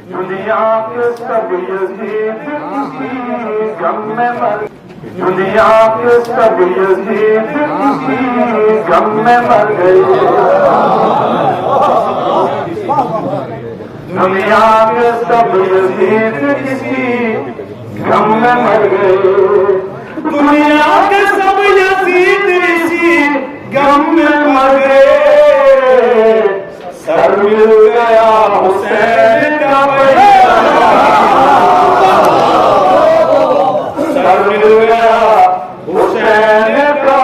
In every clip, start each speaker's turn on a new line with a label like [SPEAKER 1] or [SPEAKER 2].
[SPEAKER 1] دنیا کے سب یزید کسی غم میں مر دنیا کے سب یزید کسی غم میں مر گئے دنیا کے سب یزید کسی غم میں مر گئے دنیا کے سب یزید کسی غم میں مر گئے سر مل گیا حسین کا سر مل گیا حسین کا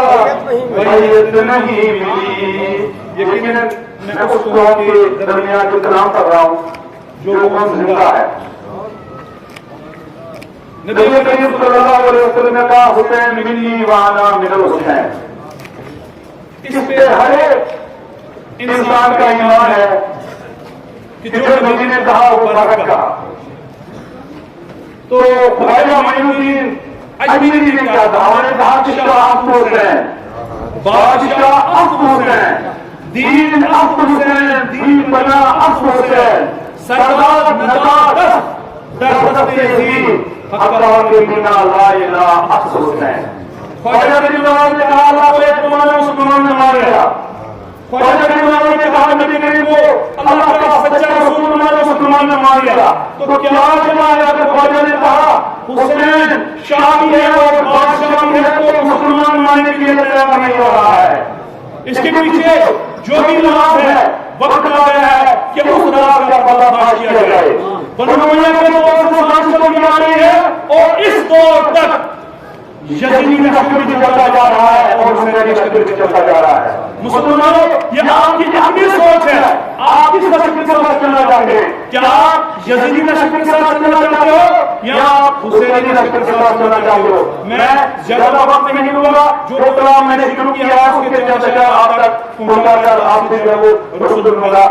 [SPEAKER 1] بیعت نہیں ملی یقیناً میں اس قوم کے درمیان جو کلام کر رہا ہوں جو قوم زندہ ہے نبی کریم صلی اللہ علیہ وسلم نے کہا حسین منی وانا من الحسین اس پہ ہر ایک انسان کا ایمان ہے کہ جو نبی نے کہا وہ برکت کہا تو خواجہ معین الدین اجمیری نے کیا کہا انہوں نے کہا کہ شاہ افضل حسین بادشاہ افضل حسین دین افضل حسین دین بنا افضل حسین سردار نجات درخت دین حقا کے بنا لا الہ افضل حسین خواجہ کریم نے کہا اللہ کو ایک تمہارا مسلمان نے مارا خواجہ کریم نے کہا نبی کریم کو اللہ کا سچا رسول مسلمان نے مار لیا تو کیا جمایا کہ خواجہ نے کہا حسین شاہی ہے اور بادشاہ ہے تو مسلمان ماننے کے لیے تیار نہیں ہو رہا ہے اس کے پیچھے جو بھی نماز ہے وقت آیا ہے کہ اس طرح کا پردہ فاش کیا جائے بنو امیہ کے دور سے سلسلہ کی آ رہی ہے اور اس دور تک یزیدی کا شکر بھی چلتا جا رہا ہے اور حسینی کا شکر بھی چلتا جا رہا ہے مسلمانوں یہ آپ کی اپنی سوچ ہے آپ کس کا شکر کے ساتھ چلنا چاہتے ہیں کیا آپ یزیدی کا شکر کے ساتھ چلنا چاہتے ہو یا آپ حسینی کا شکر کے ساتھ چلنا چاہتے ہو میں زیادہ وقت نہیں لوں گا جو کلام میں نے شروع کیا ہے اس کے چلتے آپ تک پہنچا کر آپ سے جو رسول اللہ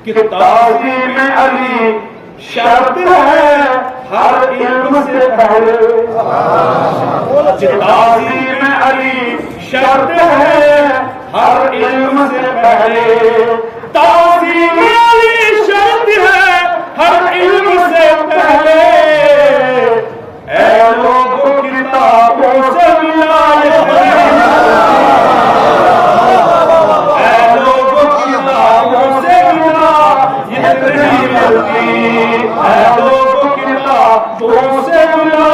[SPEAKER 1] کہ تعظیم علی شرط ہے ہر علم سے پہلے تعظیم علی شرط ہے ہر علم سے پہلے تعظیم علی شرط ہے ہر علم سے پہلے اے لوگ کتابوں سے ملا اے لوگ کتابوں سے ملا یہ نہیں ملتی اے لوگ کتابوں سے ملا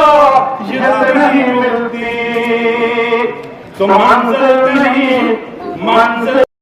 [SPEAKER 1] یہ نہیں ملتی تو منزل نہیں منزل